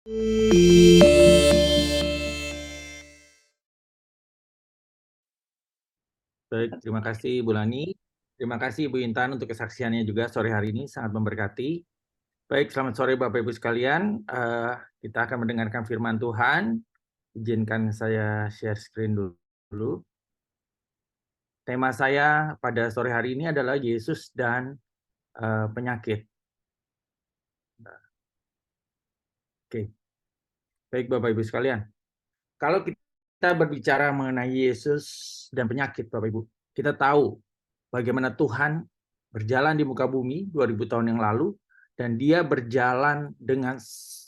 Baik, terima kasih Bu Lani. Terima kasih Bu Intan untuk kesaksiannya juga sore hari ini, sangat memberkati. Baik, selamat sore Bapak Ibu sekalian. Kita akan mendengarkan firman Tuhan. Izinkan saya share screen dulu. Tema saya pada sore hari ini adalah Yesus dan penyakit. Oke, baik Bapak Ibu sekalian. Kalau kita berbicara mengenai Yesus dan penyakit Bapak Ibu, kita tahu bagaimana Tuhan berjalan di muka bumi 2000 tahun yang lalu, dan dia berjalan dengan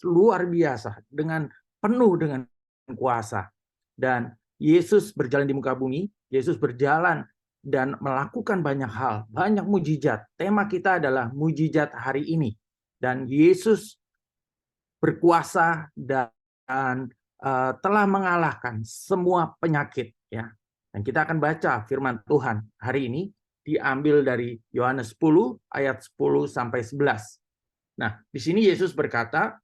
luar biasa, dengan penuh dengan kuasa. Dan Yesus berjalan di muka bumi, Yesus berjalan dan melakukan banyak hal, banyak mujizat. Tema kita adalah mujizat hari ini. Dan Yesus berkuasa dan telah mengalahkan semua penyakit, ya. Dan kita akan baca firman Tuhan hari ini diambil dari Yohanes 10 ayat 10 sampai 11. Nah, di sini Yesus berkata,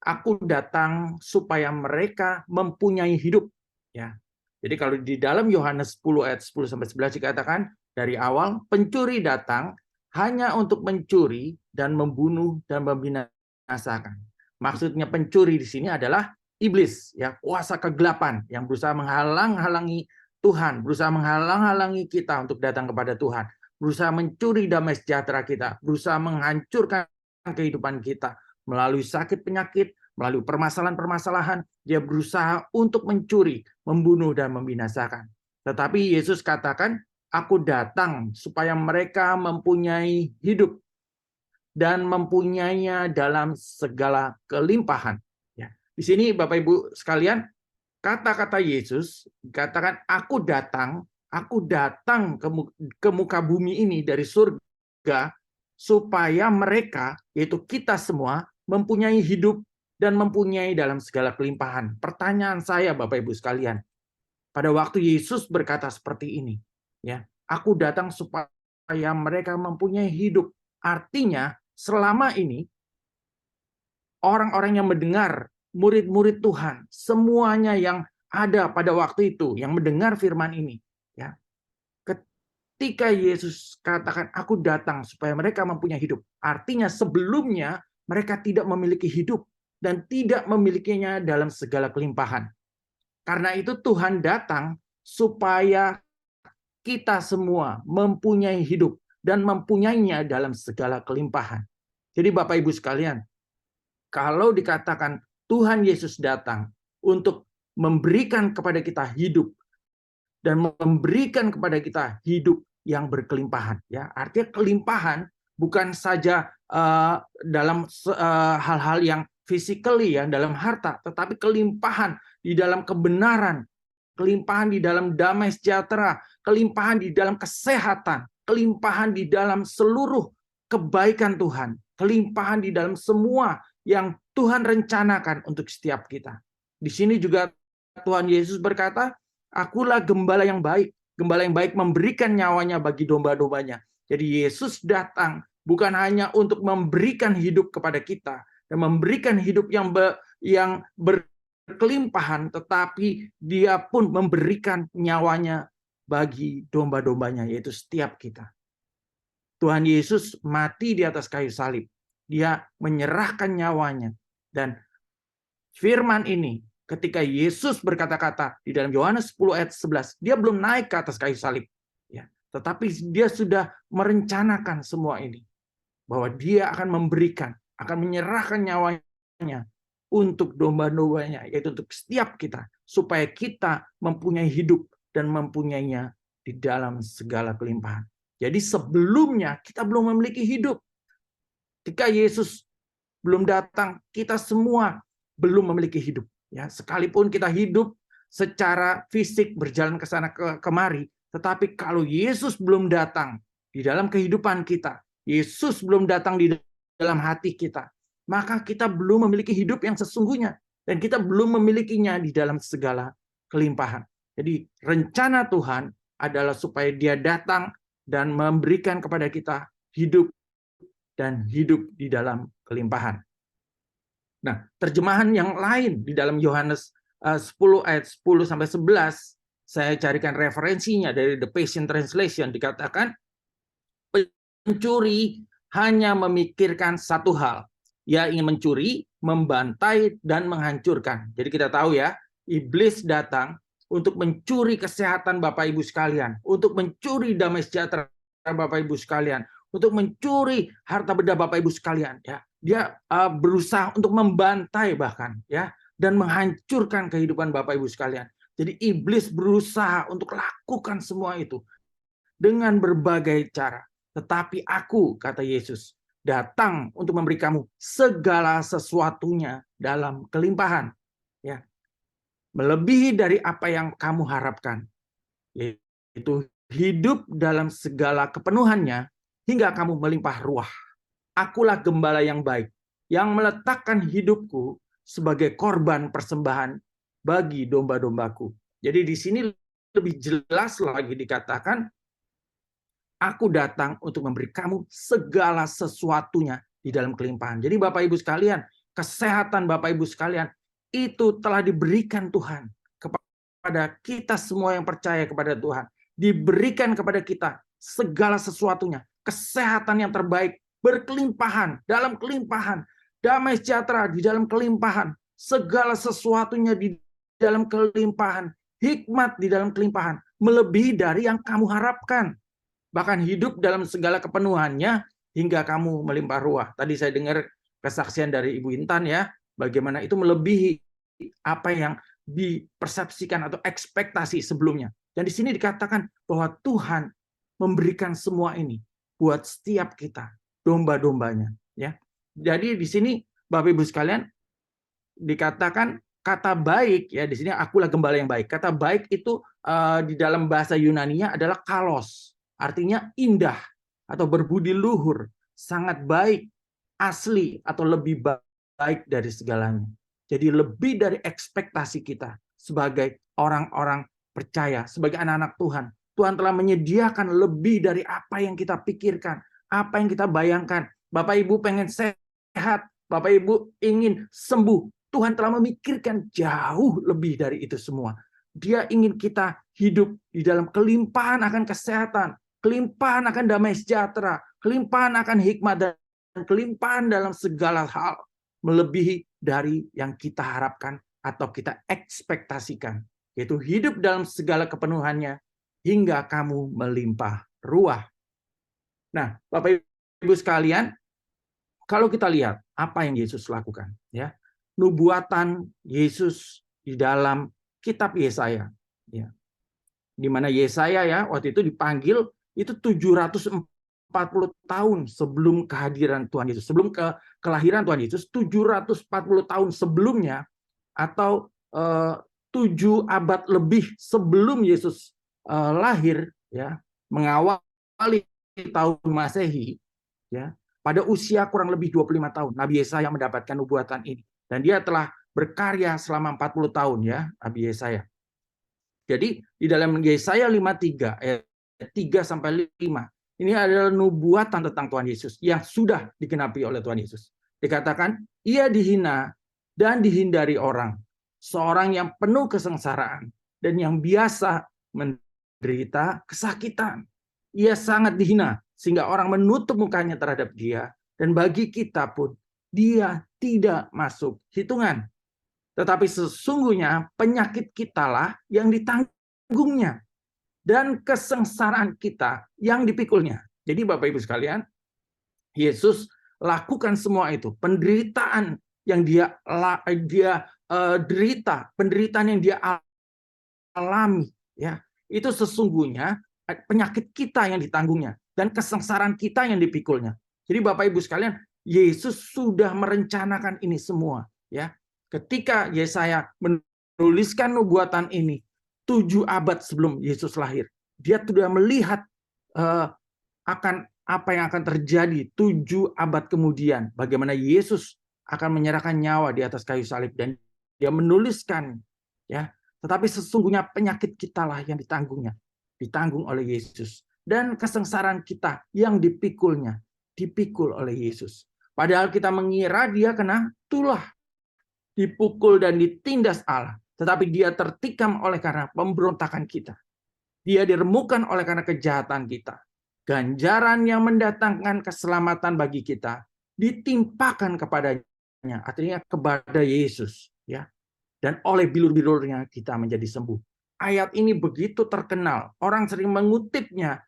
"Aku datang supaya mereka mempunyai hidup." Ya. Jadi kalau di dalam Yohanes 10 ayat 10 sampai 11 dikatakan dari awal, pencuri datang hanya untuk mencuri dan membunuh dan membinasakan. Maksudnya pencuri di sini adalah iblis, ya, kuasa kegelapan yang berusaha menghalang-halangi Tuhan, berusaha menghalang-halangi kita untuk datang kepada Tuhan, berusaha mencuri damai sejahtera kita, berusaha menghancurkan kehidupan kita melalui sakit penyakit, melalui permasalahan-permasalahan. Dia berusaha untuk mencuri, membunuh, dan membinasakan. Tetapi Yesus katakan, "Aku datang supaya mereka mempunyai hidup dan mempunyainya dalam segala kelimpahan." Ya. Di sini Bapak Ibu sekalian, kata-kata Yesus katakan, aku datang ke muka bumi ini dari surga supaya mereka, yaitu kita semua, mempunyai hidup dan mempunyai dalam segala kelimpahan. Pertanyaan saya Bapak Ibu sekalian, pada waktu Yesus berkata seperti ini, ya, aku datang supaya mereka mempunyai hidup. Artinya selama ini orang-orang yang mendengar, murid-murid Tuhan, semuanya yang ada pada waktu itu, yang mendengar firman ini, ya, ketika Yesus katakan, aku datang supaya mereka mempunyai hidup, artinya sebelumnya mereka tidak memiliki hidup dan tidak memilikinya dalam segala kelimpahan. Karena itu Tuhan datang supaya kita semua mempunyai hidup dan mempunyainya dalam segala kelimpahan. Jadi Bapak Ibu sekalian, kalau dikatakan Tuhan Yesus datang untuk memberikan kepada kita hidup dan memberikan kepada kita hidup yang berkelimpahan, ya, artinya kelimpahan bukan saja dalam hal-hal yang physically, ya, dalam harta, tetapi kelimpahan di dalam kebenaran, kelimpahan di dalam damai sejahtera, kelimpahan di dalam kesehatan, kelimpahan di dalam seluruh kebaikan Tuhan, kelimpahan di dalam semua yang Tuhan rencanakan untuk setiap kita. Di sini juga Tuhan Yesus berkata, akulah gembala yang baik. Gembala yang baik memberikan nyawanya bagi domba-dombanya. Jadi Yesus datang bukan hanya untuk memberikan hidup kepada kita dan memberikan hidup yang berkelimpahan, tetapi dia pun memberikan nyawanya bagi domba-dombanya, yaitu setiap kita. Tuhan Yesus mati di atas kayu salib. Dia menyerahkan nyawanya. Dan firman ini, ketika Yesus berkata-kata di dalam Yohanes 10 ayat 11, dia belum naik ke atas kayu salib. Ya, tetapi dia sudah merencanakan semua ini. Bahwa dia akan memberikan, akan menyerahkan nyawanya untuk domba-dombanya, yaitu untuk setiap kita. Supaya kita mempunyai hidup dan mempunyainya di dalam segala kelimpahan. Jadi sebelumnya kita belum memiliki hidup. Ketika Yesus belum datang, kita semua belum memiliki hidup. Ya, sekalipun kita hidup secara fisik berjalan ke sana kemari, tetapi kalau Yesus belum datang di dalam kehidupan kita, Yesus belum datang di dalam hati kita, maka kita belum memiliki hidup yang sesungguhnya dan kita belum memilikinya di dalam segala kelimpahan. Jadi rencana Tuhan adalah supaya Dia datang dan memberikan kepada kita hidup dan hidup di dalam kelimpahan. Nah, terjemahan yang lain di dalam Yohanes 10 ayat 10 sampai 11, saya carikan referensinya dari The Passion Translation, dikatakan pencuri hanya memikirkan satu hal. Ia ingin mencuri, membantai, dan menghancurkan. Jadi kita tahu ya, iblis datang untuk mencuri kesehatan Bapak Ibu sekalian, untuk mencuri damai sejahtera Bapak Ibu sekalian, untuk mencuri harta benda Bapak Ibu sekalian. Ya, dia berusaha untuk membantai bahkan, ya, dan menghancurkan kehidupan Bapak Ibu sekalian. Jadi iblis berusaha untuk lakukan semua itu dengan berbagai cara. Tetapi aku, kata Yesus, datang untuk memberi kamu segala sesuatunya dalam kelimpahan. Ya, melebihi dari apa yang kamu harapkan. Yaitu hidup dalam segala kepenuhannya hingga kamu melimpah ruah. Akulah gembala yang baik, yang meletakkan hidupku sebagai korban persembahan bagi domba-dombaku. Jadi di sini lebih jelas lagi dikatakan, aku datang untuk memberi kamu segala sesuatunya di dalam kelimpahan. Jadi Bapak Ibu sekalian, kesehatan Bapak Ibu sekalian, itu telah diberikan Tuhan kepada kita semua yang percaya kepada Tuhan. Diberikan kepada kita segala sesuatunya. Kesehatan yang terbaik, berkelimpahan, dalam kelimpahan. Damai sejahtera di dalam kelimpahan. Segala sesuatunya di dalam kelimpahan. Hikmat di dalam kelimpahan. Melebihi dari yang kamu harapkan. Bahkan hidup dalam segala kepenuhannya hingga kamu melimpah ruah. Tadi saya dengar kesaksian dari Ibu Intan ya, bagaimana itu melebihi apa yang dipersepsikan atau ekspektasi sebelumnya. Dan di sini dikatakan bahwa Tuhan memberikan semua ini buat setiap kita, domba-dombanya. Ya, jadi di sini Bapak Ibu sekalian dikatakan kata baik ya, di sini akulah gembala yang baik. Kata baik itu di dalam bahasa Yunaninya adalah kalos. Artinya indah atau berbudi luhur, sangat baik, asli atau lebih baik dari segalanya. Jadi lebih dari ekspektasi kita sebagai orang-orang percaya, sebagai anak-anak Tuhan. Tuhan telah menyediakan lebih dari apa yang kita pikirkan, apa yang kita bayangkan. Bapak Ibu pengen sehat, Bapak Ibu ingin sembuh. Tuhan telah memikirkan jauh lebih dari itu semua. Dia ingin kita hidup di dalam kelimpahan akan kesehatan, kelimpahan akan damai sejahtera, kelimpahan akan hikmat, dan kelimpahan dalam segala hal, melebihi dari yang kita harapkan atau kita ekspektasikan, yaitu hidup dalam segala kepenuhannya hingga kamu melimpah ruah. Nah, Bapak Ibu sekalian, kalau kita lihat apa yang Yesus lakukan, ya, nubuatan Yesus di dalam kitab Yesaya, ya, di mana Yesaya ya waktu itu dipanggil itu 740 tahun sebelum kehadiran Tuhan Yesus, sebelum kelahiran Tuhan Yesus, 740 tahun sebelumnya atau 7 abad lebih sebelum Yesus lahir ya, mengawali tahun Masehi ya, pada usia kurang lebih 25 tahun Nabi Yesaya mendapatkan nubuatan ini, dan dia telah berkarya selama 40 tahun ya Nabi Yesaya. Jadi di dalam Yesaya 53 ayat 3 sampai 5 ini adalah nubuatan tentang Tuhan Yesus yang sudah digenapi oleh Tuhan Yesus. Dikatakan ia dihina dan dihindari orang, seorang yang penuh kesengsaraan dan yang biasa menderita kesakitan. Ia sangat dihina sehingga orang menutup mukanya terhadap dia, dan bagi kita pun dia tidak masuk hitungan. Tetapi sesungguhnya penyakit kitalah yang ditanggungnya, dan kesengsaraan kita yang dipikulnya. Jadi Bapak Ibu sekalian, Yesus lakukan semua itu. Penderitaan yang dia derita, penderitaan yang dia alami, ya, itu sesungguhnya penyakit kita yang ditanggungnya, dan kesengsaraan kita yang dipikulnya. Jadi Bapak Ibu sekalian, Yesus sudah merencanakan ini semua, ya. Ketika Yesaya menuliskan nubuatan ini 7 abad sebelum Yesus lahir, dia sudah melihat akan apa yang akan terjadi 7 abad kemudian, bagaimana Yesus akan menyerahkan nyawa di atas kayu salib, dan dia menuliskan ya, tetapi sesungguhnya penyakit kitalah yang ditanggungnya, ditanggung oleh Yesus, dan kesengsaraan kita yang dipikulnya, dipikul oleh Yesus. Padahal kita mengira dia kena tulah, dipukul dan ditindas Allah, tetapi dia tertikam oleh karena pemberontakan kita. Dia diremukkan oleh karena kejahatan kita. Ganjaran yang mendatangkan keselamatan bagi kita ditimpakan kepadanya, artinya kepada Yesus, ya. Dan oleh bilur-bilurnya kita menjadi sembuh. Ayat ini begitu terkenal, orang sering mengutipnya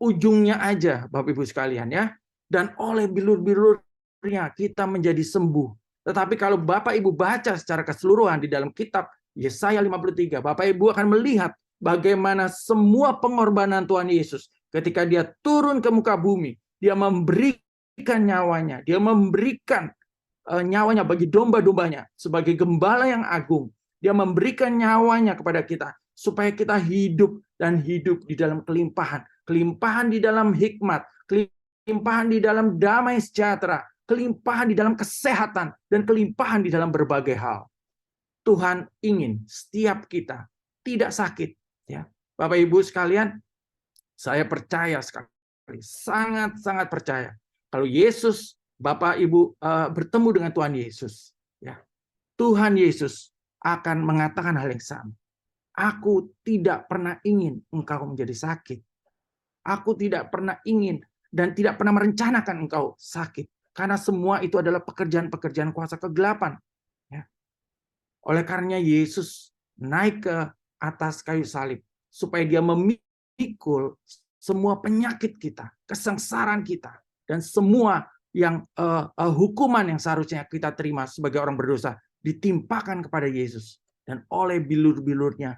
ujungnya aja, Bapak Ibu sekalian, ya. Dan oleh bilur-bilurnya kita menjadi sembuh. Tetapi kalau Bapak Ibu baca secara keseluruhan di dalam kitab Yesaya 53, Bapak Ibu akan melihat bagaimana semua pengorbanan Tuhan Yesus ketika dia turun ke muka bumi, dia memberikan nyawanya, dia memberikan nyawanya bagi domba-dombanya sebagai gembala yang agung. Dia memberikan nyawanya kepada kita supaya kita hidup dan hidup di dalam kelimpahan, kelimpahan di dalam hikmat, kelimpahan di dalam damai sejahtera, kelimpahan di dalam kesehatan, dan kelimpahan di dalam berbagai hal. Tuhan ingin setiap kita tidak sakit, ya. Bapak Ibu sekalian, saya percaya sekali, sangat-sangat percaya kalau Yesus, Bapak Ibu bertemu dengan Tuhan Yesus, ya, Tuhan Yesus akan mengatakan hal yang sama. Aku tidak pernah ingin engkau menjadi sakit. Aku tidak pernah ingin dan tidak pernah merencanakan engkau sakit, karena semua itu adalah pekerjaan-pekerjaan kuasa kegelapan. Ya. Oleh karenanya Yesus naik ke atas kayu salib supaya dia memikul semua penyakit kita, kesengsaraan kita, dan semua yang hukuman yang seharusnya kita terima sebagai orang berdosa ditimpakan kepada Yesus, dan oleh bilur-bilurnya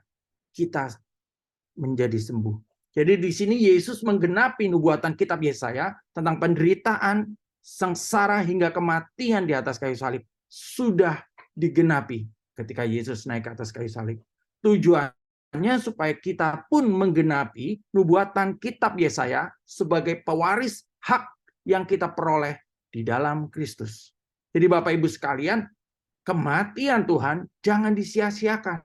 kita menjadi sembuh. Jadi di sini Yesus menggenapi nubuatan kitab Yesaya tentang penderitaan, sengsara hingga kematian di atas kayu salib sudah digenapi ketika Yesus naik ke atas kayu salib. Tujuannya supaya kita pun menggenapi nubuatan kitab Yesaya sebagai pewaris hak yang kita peroleh di dalam Kristus. Jadi Bapak Ibu sekalian, kematian Tuhan jangan disia-siakan.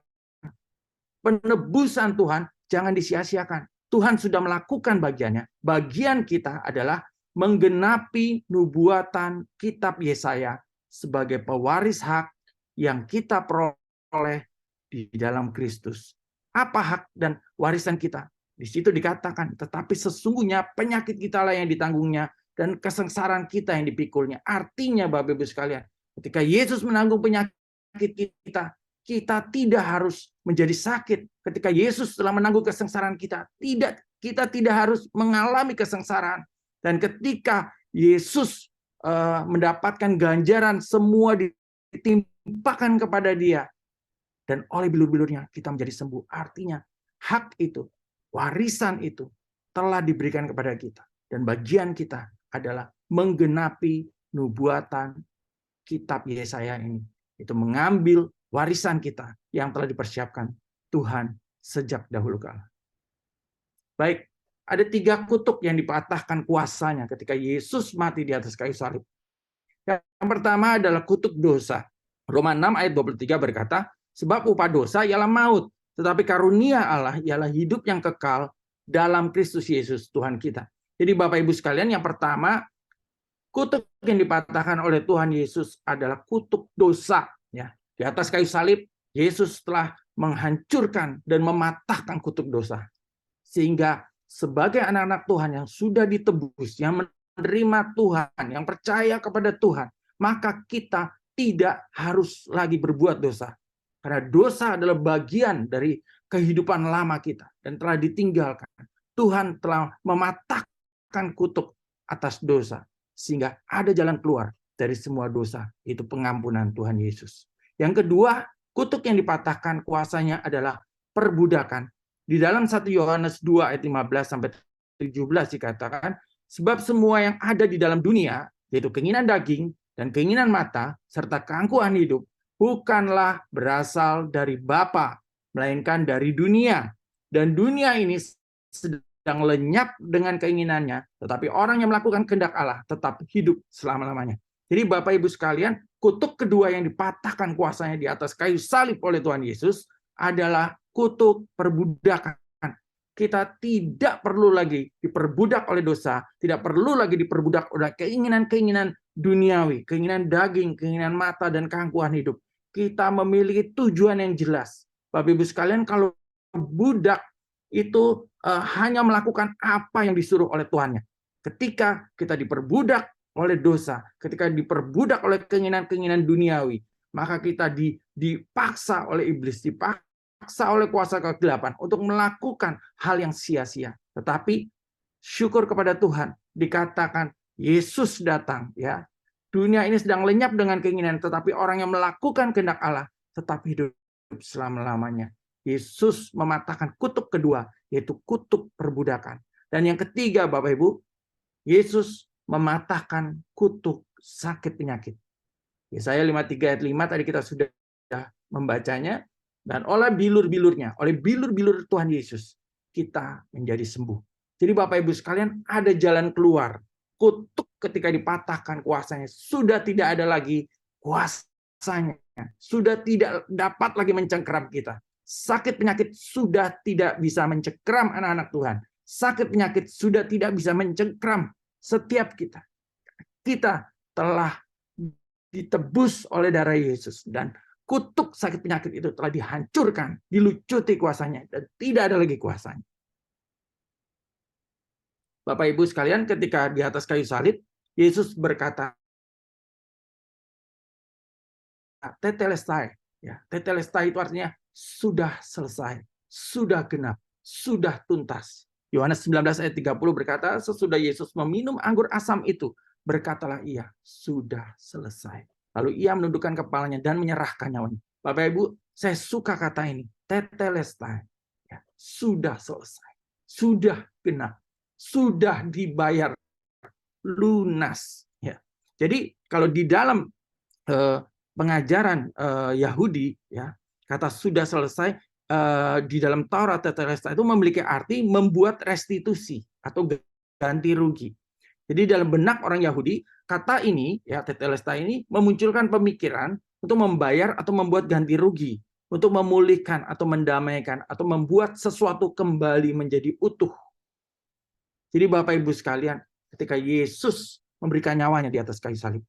Penebusan Tuhan jangan disia-siakan. Tuhan sudah melakukan bagiannya. Bagian kita adalah menggenapi nubuatan kitab Yesaya sebagai pewaris hak yang kita peroleh di dalam Kristus. Apa hak dan warisan kita? Di situ dikatakan, tetapi sesungguhnya penyakit kita lah yang ditanggungnya dan kesengsaraan kita yang dipikulnya. Artinya Bapak Ibu sekalian, ketika Yesus menanggung penyakit kita, kita tidak harus menjadi sakit. Ketika Yesus telah menanggung kesengsaraan kita, kita tidak harus mengalami kesengsaraan. Dan ketika Yesus mendapatkan ganjaran, semua ditimpakan kepada dia, dan oleh bilur-bilurnya kita menjadi sembuh. Artinya hak itu, warisan itu telah diberikan kepada kita, dan bagian kita adalah menggenapi nubuatan kitab Yesaya ini. Itu mengambil warisan kita yang telah dipersiapkan Tuhan sejak dahulu kala. Baik, ada 3 kutuk yang dipatahkan kuasanya ketika Yesus mati di atas kayu salib. Yang pertama adalah kutuk dosa. Roma 6 ayat 23 berkata, sebab upah dosa ialah maut, tetapi karunia Allah ialah hidup yang kekal dalam Kristus Yesus Tuhan kita. Jadi Bapak Ibu sekalian, yang pertama, kutuk yang dipatahkan oleh Tuhan Yesus adalah kutuk dosa. Ya. Di atas kayu salib, Yesus telah menghancurkan dan mematahkan kutuk dosa. Sehingga sebagai anak-anak Tuhan yang sudah ditebus, yang menerima Tuhan, yang percaya kepada Tuhan, maka kita tidak harus lagi berbuat dosa. Karena dosa adalah bagian dari kehidupan lama kita dan telah ditinggalkan. Tuhan telah mematahkan kutuk atas dosa, sehingga ada jalan keluar dari semua dosa, itu pengampunan Tuhan Yesus. Yang kedua, kutuk yang dipatahkan kuasanya adalah perbudakan. Di dalam 1 Yohanes 2 ayat 15 sampai 17 dikatakan, sebab semua yang ada di dalam dunia, yaitu keinginan daging dan keinginan mata serta keangkuhan hidup, bukanlah berasal dari Bapa, melainkan dari dunia. Dan dunia ini sedang lenyap dengan keinginannya, tetapi orang yang melakukan kehendak Allah tetap hidup selama-lamanya. Jadi Bapak Ibu sekalian, kutuk kedua yang dipatahkan kuasanya di atas kayu salib oleh Tuhan Yesus adalah kutuk perbudakan. Kita tidak perlu lagi diperbudak oleh dosa, tidak perlu lagi diperbudak oleh keinginan-keinginan duniawi, keinginan daging, keinginan mata, dan keangkuhan hidup. Kita memiliki tujuan yang jelas. Bapak Ibu sekalian, kalau budak itu hanya melakukan apa yang disuruh oleh tuannya. Ketika kita diperbudak oleh dosa, ketika diperbudak oleh keinginan-keinginan duniawi, maka kita dipaksa oleh iblis, dipaksa oleh kuasa kegelapan untuk melakukan hal yang sia-sia. Tetapi syukur kepada Tuhan, dikatakan Yesus datang, ya. Dunia ini sedang lenyap dengan keinginan, tetapi orang yang melakukan kehendak Allah tetap hidup selama-lamanya. Yesus mematahkan kutub kedua, yaitu kutub perbudakan. Dan yang ketiga, Bapak Ibu, Yesus mematahkan kutub sakit penyakit. Yesaya 53 ayat 5 tadi kita sudah membacanya, dan oleh bilur-bilurnya, oleh bilur-bilur Tuhan Yesus, kita menjadi sembuh. Jadi Bapak Ibu sekalian, ada jalan keluar. Kutuk ketika dipatahkan kuasanya, sudah tidak ada lagi kuasanya. Sudah tidak dapat lagi mencengkeram kita. Sakit penyakit sudah tidak bisa mencengkeram anak-anak Tuhan. Sakit penyakit sudah tidak bisa mencengkeram setiap kita. Kita telah ditebus oleh darah Yesus. Dan kutuk sakit penyakit itu telah dihancurkan, dilucuti kuasanya. Dan tidak ada lagi kuasanya. Bapak Ibu sekalian, ketika di atas kayu salib, Yesus berkata, tetelestai. Ya, tetelestai itu artinya sudah selesai, sudah genap, sudah tuntas. Yohanes 19 ayat 30 berkata, sesudah Yesus meminum anggur asam itu, berkatalah ia, sudah selesai. Lalu ia menundukkan kepalanya dan menyerahkan nyawanya. Bapak Ibu, saya suka kata ini, tetelestai. Ya, sudah selesai, sudah genap, sudah dibayar lunas. Ya. Jadi kalau di dalam pengajaran Yahudi, ya, kata sudah selesai di dalam Taurat tetelestai itu memiliki arti membuat restitusi atau ganti rugi. Jadi dalam benak orang Yahudi, kata ini, ya, tetelestai ini memunculkan pemikiran untuk membayar atau membuat ganti rugi, untuk memulihkan atau mendamaikan atau membuat sesuatu kembali menjadi utuh. Jadi Bapak Ibu sekalian, ketika Yesus memberikan nyawanya di atas kayu salib,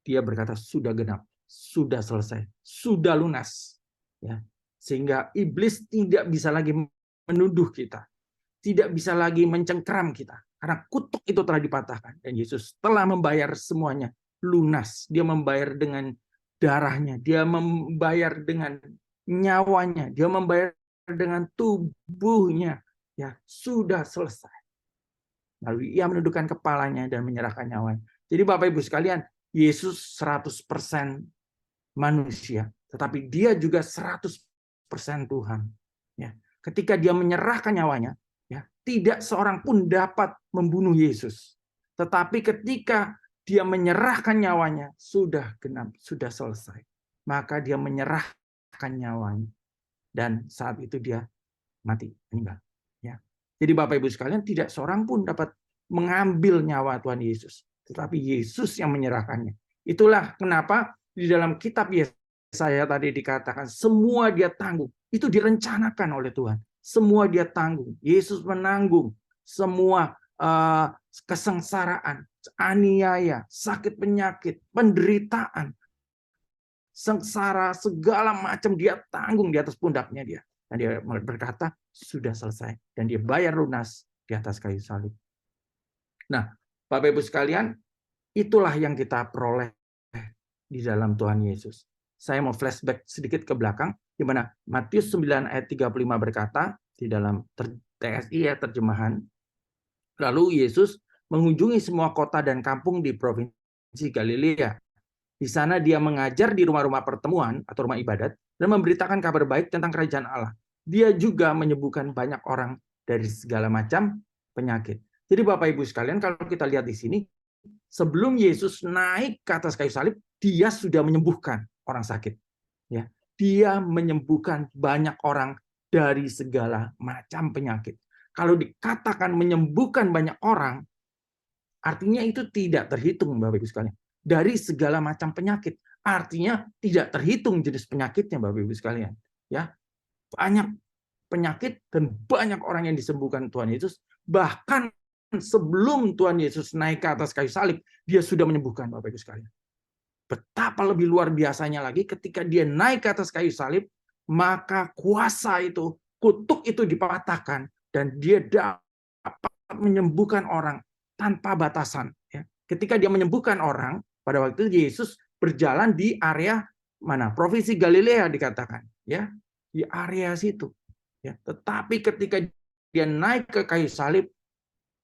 dia berkata sudah genap, sudah selesai, sudah lunas. Ya. Sehingga iblis tidak bisa lagi menuduh kita, tidak bisa lagi mencengkeram kita, karena kutuk itu telah dipatahkan. Dan Yesus telah membayar semuanya lunas. Dia membayar dengan darahnya, dia membayar dengan nyawanya, dia membayar dengan tubuhnya. Ya, sudah selesai. Lalu ia menundukkan kepalanya dan menyerahkan nyawanya. Jadi Bapak Ibu sekalian, Yesus 100% manusia, tetapi dia juga 100% Tuhan. Ya, ketika dia menyerahkan nyawanya, ya, tidak seorang pun dapat membunuh Yesus. Tetapi ketika dia menyerahkan nyawanya, sudah genap, sudah selesai. Maka dia menyerahkan nyawanya. Dan saat itu dia mati, meninggal. Ya. Jadi Bapak Ibu sekalian, tidak seorang pun dapat mengambil nyawa Tuhan Yesus, tetapi Yesus yang menyerahkannya. Itulah kenapa di dalam kitab Yesaya tadi dikatakan semua dia tanggung. Itu direncanakan oleh Tuhan. Semua dia tanggung. Yesus menanggung semua kesengsaraan, aniaya, sakit penyakit, penderitaan, sengsara, segala macam dia tanggung di atas pundaknya dia. Dan dia berkata, sudah selesai. Dan dia bayar lunas di atas kayu salib. Nah, Bapak Ibu sekalian, itulah yang kita peroleh di dalam Tuhan Yesus. Saya mau flashback sedikit ke belakang, di mana Matius 9 ayat 35 berkata, di dalam TSI ya, terjemahan, lalu Yesus mengunjungi semua kota dan kampung di provinsi Galilea. Di sana dia mengajar di rumah-rumah pertemuan atau rumah ibadat dan memberitakan kabar baik tentang kerajaan Allah. Dia juga menyembuhkan banyak orang dari segala macam penyakit. Jadi Bapak Ibu sekalian, kalau kita lihat di sini, sebelum Yesus naik ke atas kayu salib, dia sudah menyembuhkan orang sakit. Ya, dia menyembuhkan banyak orang dari segala macam penyakit. Kalau dikatakan menyembuhkan banyak orang, artinya itu tidak terhitung Bapak Ibu sekalian. Dari segala macam penyakit, artinya tidak terhitung jenis penyakitnya Bapak Ibu sekalian. Ya, banyak penyakit dan banyak orang yang disembuhkan Tuhan Yesus, bahkan sebelum Tuhan Yesus naik ke atas kayu salib, dia sudah menyembuhkan, Bapak Ibu sekalian. Betapa lebih luar biasanya lagi ketika dia naik ke atas kayu salib, maka kuasa itu, kutuk itu dipatahkan, dan dia dapat menyembuhkan orang tanpa batasan. Ya. Ketika dia menyembuhkan orang, pada waktu itu Yesus berjalan di area mana? Provinsi Galilea dikatakan, ya, di area situ. Ya. Tetapi ketika dia naik ke kayu salib,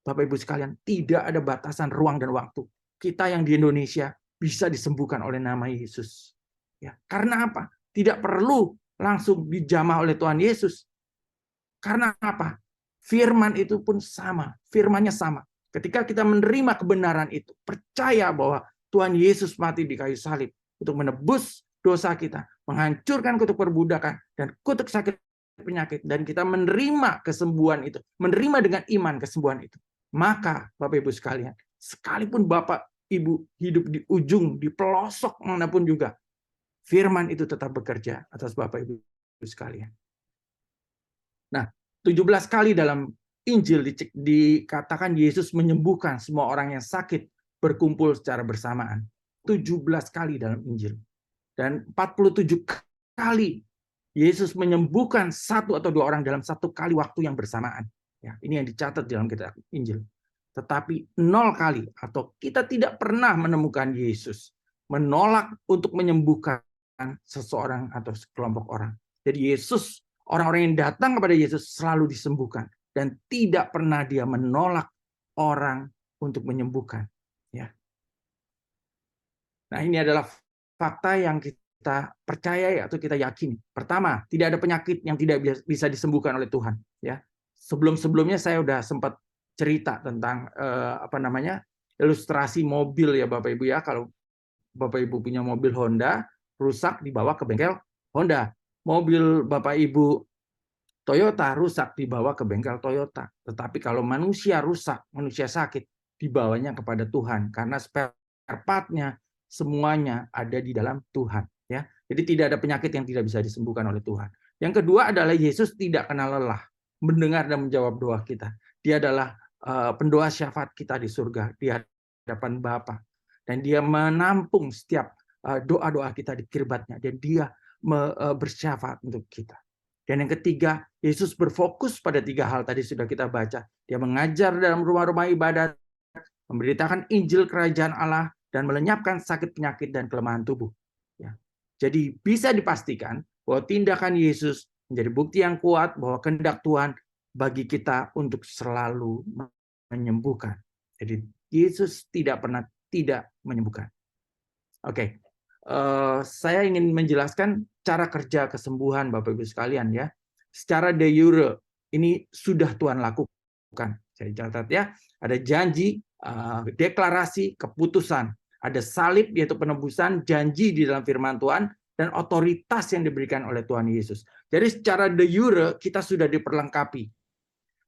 Bapak Ibu sekalian, tidak ada batasan ruang dan waktu. Kita yang di Indonesia bisa disembuhkan oleh nama Yesus. Ya, karena apa? Tidak perlu langsung dijamah oleh Tuhan Yesus. Karena apa? Firman itu pun sama, firmannya sama. Ketika kita menerima kebenaran itu, percaya bahwa Tuhan Yesus mati di kayu salib untuk menebus dosa kita, menghancurkan kutuk perbudakan dan kutuk sakit penyakit, dan kita menerima kesembuhan itu, menerima dengan iman kesembuhan itu. Maka Bapak Ibu sekalian, sekalipun Bapak Ibu hidup di ujung, di pelosok manapun juga, firman itu tetap bekerja atas Bapak Ibu sekalian. Nah, 17 kali dalam Injil dikatakan Yesus menyembuhkan semua orang yang sakit berkumpul secara bersamaan. 17 kali dalam Injil. Dan 47 kali Yesus menyembuhkan satu atau dua orang dalam satu kali waktu yang bersamaan. Ya, ini yang dicatat dalam kitab Injil. Tetapi 0 kali atau kita tidak pernah menemukan Yesus menolak untuk menyembuhkan seseorang atau sekelompok orang. Jadi Yesus, orang-orang yang datang kepada Yesus selalu disembuhkan dan tidak pernah dia menolak orang untuk menyembuhkan. Ya. Nah, ini adalah fakta yang kita percaya atau kita yakini. Pertama, tidak ada penyakit yang tidak bisa disembuhkan oleh Tuhan. Ya, sebelum-sebelumnya saya sudah sempat cerita tentang ilustrasi mobil ya Bapak Ibu ya. Kalau Bapak Ibu punya mobil Honda rusak, dibawa ke bengkel Honda. Mobil Bapak Ibu Toyota rusak, dibawa ke bengkel Toyota. Tetapi kalau manusia rusak, manusia sakit, dibawanya kepada Tuhan karena spare part-nya semuanya ada di dalam Tuhan. Ya, jadi tidak ada penyakit yang tidak bisa disembuhkan oleh Tuhan. Yang kedua adalah Yesus tidak kenal lelah, mendengar dan menjawab doa kita. Dia adalah pendoa syafaat kita di surga, di hadapan Bapa, dan dia menampung setiap doa-doa kita di kirbatnya, dan dia bersyafaat untuk kita. Dan yang ketiga, Yesus berfokus pada 3 hal tadi sudah kita baca. Dia mengajar dalam rumah-rumah ibadat, memberitakan Injil Kerajaan Allah, dan melenyapkan sakit penyakit dan kelemahan tubuh. Ya. Jadi bisa dipastikan bahwa tindakan Yesus menjadi bukti yang kuat bahwa kehendak Tuhan bagi kita untuk selalu menyembuhkan. Jadi Yesus tidak pernah tidak menyembuhkan. Oke. Saya ingin menjelaskan cara kerja kesembuhan Bapak Ibu sekalian ya. Secara de jure ini sudah Tuhan lakukan. Saya catat ya, ada janji, deklarasi, keputusan, ada salib yaitu penebusan, janji di dalam firman Tuhan, dan otoritas yang diberikan oleh Tuhan Yesus. Jadi secara de jure kita sudah diperlengkapi.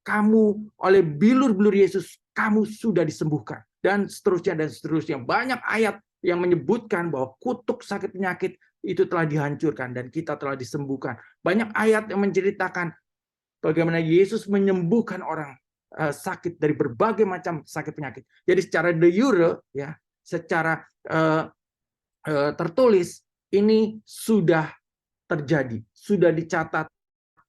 Kamu oleh bilur-bilur Yesus kamu sudah disembuhkan, dan seterusnya dan seterusnya. Banyak ayat yang menyebutkan bahwa kutuk sakit penyakit itu telah dihancurkan dan kita telah disembuhkan. Banyak ayat yang menceritakan bagaimana Yesus menyembuhkan orang sakit dari berbagai macam sakit penyakit. Jadi secara de jure ya, secara tertulis ini sudah terjadi, sudah dicatat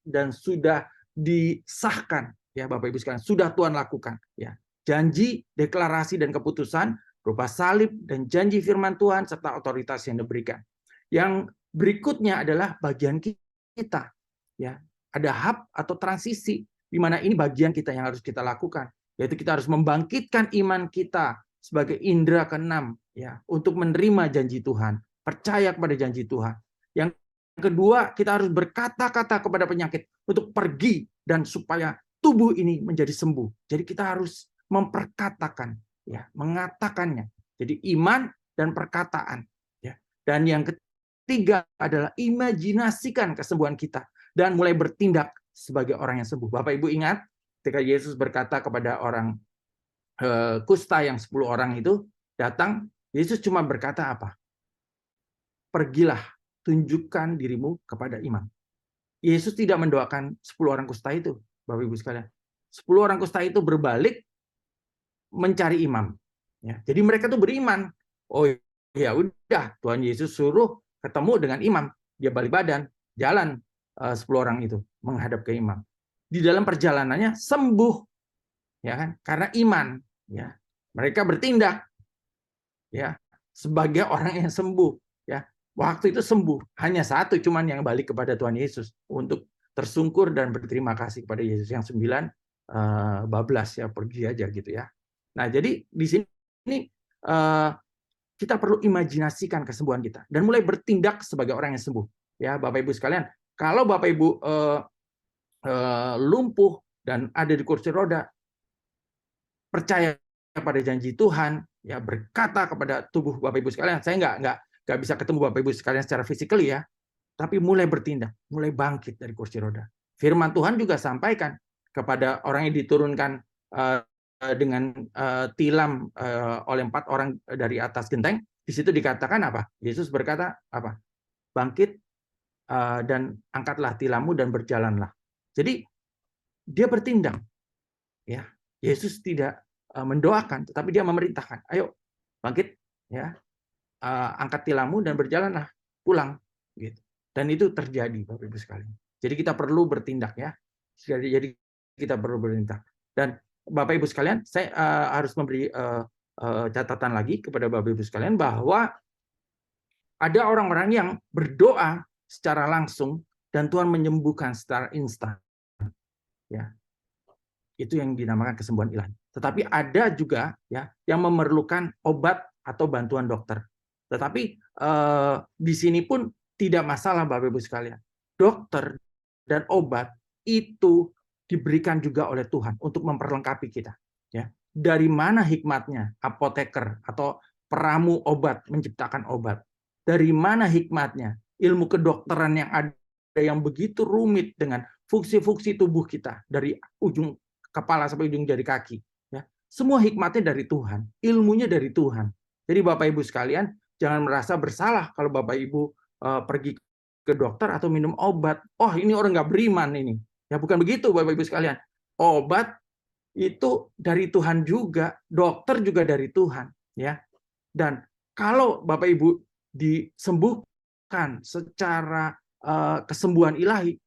dan sudah disahkan ya Bapak Ibu sekalian, sudah Tuhan lakukan ya. Janji, deklarasi dan keputusan berupa salib dan janji firman Tuhan serta otoritas yang diberikan. Yang berikutnya adalah bagian kita ya. Ada hub atau transisi di mana ini bagian kita yang harus kita lakukan, yaitu kita harus membangkitkan iman kita sebagai indera keenam ya untuk menerima janji Tuhan, percaya kepada janji Tuhan. Yang kedua, kita harus berkata-kata kepada penyakit untuk pergi dan supaya tubuh ini menjadi sembuh. Jadi kita harus memperkatakan ya, mengatakannya. Jadi iman dan perkataan ya. Dan yang ketiga adalah imajinasikan kesembuhan kita dan mulai bertindak sebagai orang yang sembuh. Bapak Ibu ingat ketika Yesus berkata kepada orang kusta yang 10 orang itu datang, Yesus cuma berkata apa? Pergilah, tunjukkan dirimu kepada imam. Yesus tidak mendoakan 10 orang kusta itu, Bapak Ibu sekalian. 10 orang kusta itu berbalik mencari imam. Ya, jadi mereka tuh beriman. Oh ya udah, Tuhan Yesus suruh ketemu dengan imam. Dia balik badan, jalan 10 orang itu menghadap ke imam. Di dalam perjalanannya sembuh, ya kan? Karena iman. Ya, mereka bertindak, ya, sebagai orang yang sembuh. Ya, waktu itu sembuh. Hanya satu, cuman yang balik kepada Tuhan Yesus untuk tersungkur dan berterima kasih kepada Yesus. Yang 9 bablas ya, pergi aja gitu ya. Nah, jadi di sini kita perlu imajinasikan kesembuhan kita dan mulai bertindak sebagai orang yang sembuh. Ya, Bapak Ibu sekalian, kalau Bapak Ibu lumpuh dan ada di kursi roda, percaya pada janji Tuhan, ya berkata kepada tubuh Bapak Ibu sekalian, saya nggak bisa ketemu Bapak Ibu sekalian secara fisikal ya, tapi mulai bertindak, mulai bangkit dari kursi roda. Firman Tuhan juga sampaikan kepada orang yang diturunkan dengan tilam oleh 4 orang dari atas genteng. Di situ dikatakan apa? Yesus berkata apa? Bangkit dan angkatlah tilammu dan berjalanlah. Jadi dia bertindak. Ya, Yesus tidak mendoakan, tetapi dia memerintahkan. Ayo bangkit, ya, angkat tilammu dan berjalanlah pulang. Gitu. Dan itu terjadi, Bapak Ibu sekalian. Jadi kita perlu bertindak ya. Jadi kita perlu bertindak. Dan Bapak Ibu sekalian, saya harus memberi catatan lagi kepada Bapak Ibu sekalian bahwa ada orang-orang yang berdoa secara langsung dan Tuhan menyembuhkan secara instan. Ya, itu yang dinamakan kesembuhan ilahi. Tetapi ada juga ya yang memerlukan obat atau bantuan dokter. Tetapi di sini pun tidak masalah Bapak Ibu sekalian. Dokter dan obat itu diberikan juga oleh Tuhan untuk memperlengkapi kita. Ya, dari mana hikmatnya apoteker atau peramu obat menciptakan obat? Dari mana hikmatnya ilmu kedokteran yang ada yang begitu rumit dengan fungsi-fungsi tubuh kita dari ujung kepala sampai ujung jari kaki. Ya, semua hikmatnya dari Tuhan, ilmunya dari Tuhan. Jadi Bapak Ibu sekalian jangan merasa bersalah kalau Bapak Ibu pergi ke dokter atau minum obat. Oh ini orang nggak beriman ini. Ya bukan begitu Bapak Ibu sekalian. Obat itu dari Tuhan juga, dokter juga dari Tuhan. Ya. Dan kalau Bapak Ibu disembuhkan secara kesembuhan ilahi,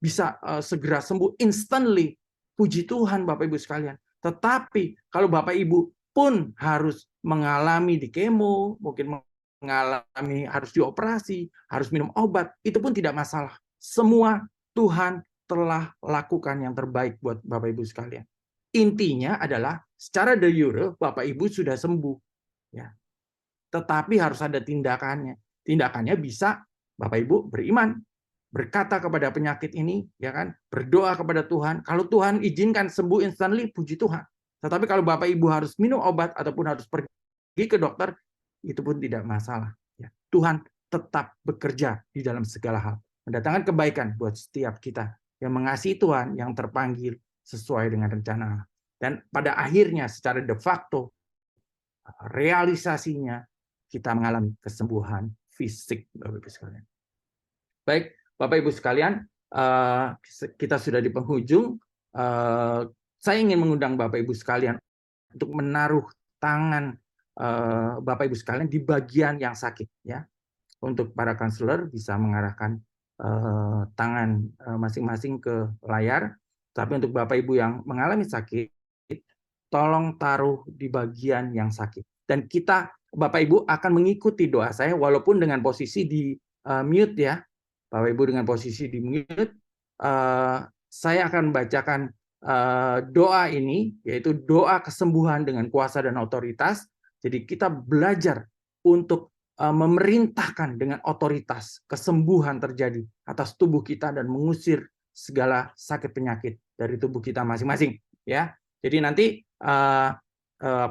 bisa segera sembuh instantly. Puji Tuhan Bapak Ibu sekalian. Tetapi kalau Bapak Ibu pun harus mengalami di kemo, mungkin mengalami harus dioperasi, harus minum obat, itu pun tidak masalah. Semua Tuhan telah lakukan yang terbaik buat Bapak Ibu sekalian. Intinya adalah secara de jure Bapak Ibu sudah sembuh. Ya. Tetapi harus ada tindakannya. Tindakannya bisa Bapak Ibu beriman, berkata kepada penyakit ini, ya kan, berdoa kepada Tuhan. Kalau Tuhan izinkan sembuh instantly, puji Tuhan. Tetapi kalau Bapak Ibu harus minum obat ataupun harus pergi ke dokter, itu pun tidak masalah. Ya. Tuhan tetap bekerja di dalam segala hal, mendatangkan kebaikan buat setiap kita yang mengasihi Tuhan, yang terpanggil sesuai dengan rencana Allah. Dan pada akhirnya secara de facto realisasinya kita mengalami kesembuhan fisik, Bapak Ibu sekalian. Baik, Bapak Ibu sekalian, kita sudah di penghujung. Saya ingin mengundang Bapak Ibu sekalian untuk menaruh tangan Bapak Ibu sekalian di bagian yang sakit, ya. Untuk para konselor bisa mengarahkan tangan masing-masing ke layar. Tapi untuk Bapak Ibu yang mengalami sakit, tolong taruh di bagian yang sakit. Dan kita, Bapak Ibu, akan mengikuti doa saya walaupun dengan posisi di mute ya. Bapak Ibu dengan posisi di mute, saya akan membacakan doa ini, yaitu doa kesembuhan dengan kuasa dan otoritas. Jadi kita belajar untuk memerintahkan dengan otoritas kesembuhan terjadi atas tubuh kita dan mengusir segala sakit penyakit dari tubuh kita masing-masing. Ya, jadi nanti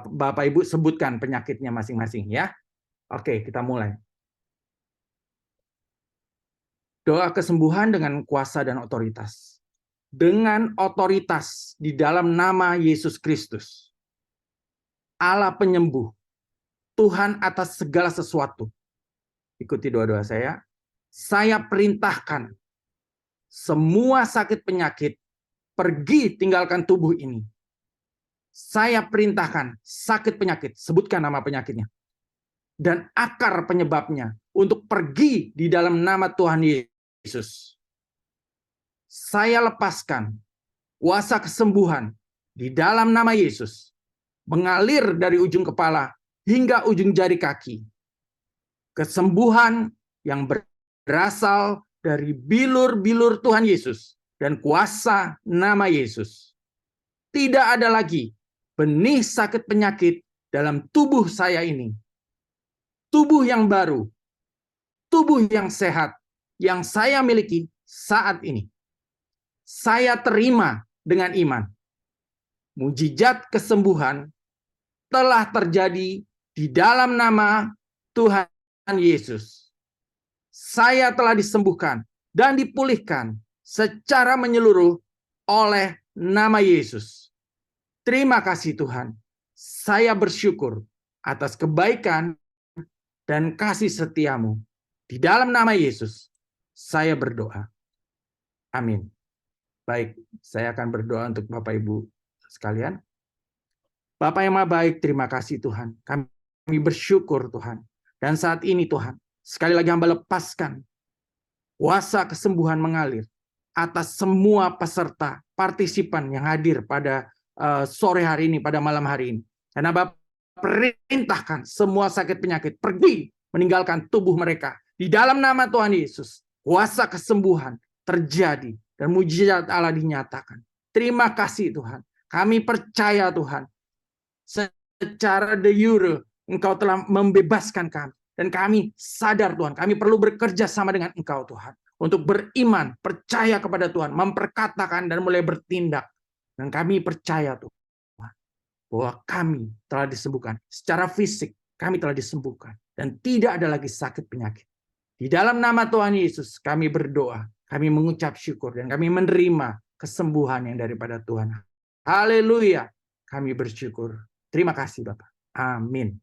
Bapak Ibu sebutkan penyakitnya masing-masing ya. Oke, kita mulai. Doa kesembuhan dengan kuasa dan otoritas. Dengan otoritas di dalam nama Yesus Kristus, Allah penyembuh, Tuhan atas segala sesuatu. Ikuti doa-doa saya. Saya perintahkan semua sakit penyakit pergi tinggalkan tubuh ini. Saya perintahkan sakit penyakit, sebutkan nama penyakitnya, dan akar penyebabnya untuk pergi di dalam nama Tuhan Yesus. Saya lepaskan kuasa kesembuhan di dalam nama Yesus, mengalir dari ujung kepala hingga ujung jari kaki. Kesembuhan yang berasal dari bilur-bilur Tuhan Yesus dan kuasa nama Yesus. Tidak ada lagi benih sakit penyakit dalam tubuh saya ini. Tubuh yang baru, tubuh yang sehat, yang saya miliki saat ini. Saya terima dengan iman. Mujizat kesembuhan telah terjadi di dalam nama Tuhan Yesus. Saya telah disembuhkan dan dipulihkan secara menyeluruh oleh nama Yesus. Terima kasih Tuhan. Saya bersyukur atas kebaikan dan kasih setiamu. Di dalam nama Yesus, saya berdoa. Amin. Baik, saya akan berdoa untuk Bapak Ibu sekalian. Bapak yang Maha Baik, terima kasih Tuhan. Kami bersyukur Tuhan. Dan saat ini Tuhan, sekali lagi hamba lepaskan kuasa kesembuhan mengalir atas semua peserta, partisipan yang hadir pada sore hari ini, pada malam hari ini. Karena Bapak perintahkan semua sakit penyakit pergi meninggalkan tubuh mereka. Di dalam nama Tuhan Yesus, kuasa kesembuhan terjadi dan mujizat Allah dinyatakan. Terima kasih Tuhan. Kami percaya Tuhan, secara de jure Engkau telah membebaskan kami. Dan kami sadar Tuhan, kami perlu bekerja sama dengan Engkau Tuhan. Untuk beriman, percaya kepada Tuhan, memperkatakan dan mulai bertindak. Dan kami percaya Tuhan, bahwa kami telah disembuhkan. Secara fisik, kami telah disembuhkan. Dan tidak ada lagi sakit penyakit. Di dalam nama Tuhan Yesus, kami berdoa. Kami mengucap syukur. Dan kami menerima kesembuhan yang daripada Tuhan. Haleluya. Kami bersyukur. Terima kasih Bapak. Amin.